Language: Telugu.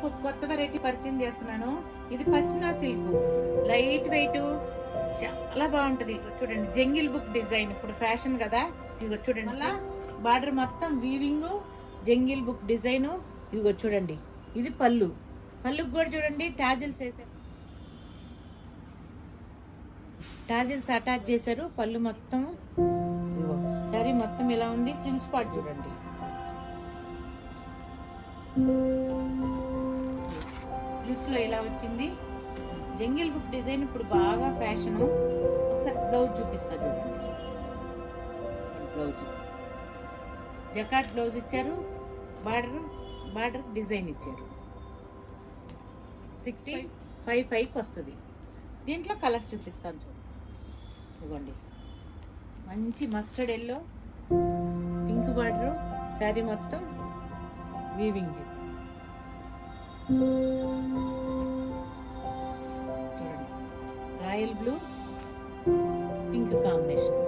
మీకు కొత్త వెరైటీ పరిచయం చేస్తున్నాను. ఇది పశ్మినా సిల్క్, లైట్ వెయిట్, చాలా బాగుంటది. చూడండి, జంగిల్ బుక్ డిజైన్ ఇప్పుడు ఫ్యాషన్ కదా. ఇదిగో చూడండి, అలా బార్డర్ మొత్తం వీవింగ్, జంగిల్ బుక్ డిజైన్. ఇదిగో చూడండి, ఇది పళ్ళు. పళ్ళుకి కూడా చూడండి టాజిల్స్ వేసారు, టాజిల్స్ అటాచ్ చేశారు. పళ్ళు మొత్తం సారీ మొత్తం ఇలా ఉంది. ఫ్రిల్స్ పార్ట్ చూడండి, ఫ్రిల్స్ లో ఇలా వచ్చింది. జంగిల్ బుక్ డిజైన్ ఇప్పుడు బాగా ఫ్యాషన్. ఒకసారి బ్లౌజ్ చూపిస్తా చూడండి. బ్లౌజ్ జకాట్ బ్లౌజ్ ఇచ్చారు, బార్డర్ డిజైన్ ఇచ్చారు. 65 వస్తుంది. దీంట్లో కలర్స్ చూపిస్తాను చూడండి. ఇవ్వండి, మంచి mustard yellow, pink border, sari మొత్తం వీవింగ్ డిజైన్. చూడండి, రాయల్ బ్లూ, పింక్ కాంబినేషన్.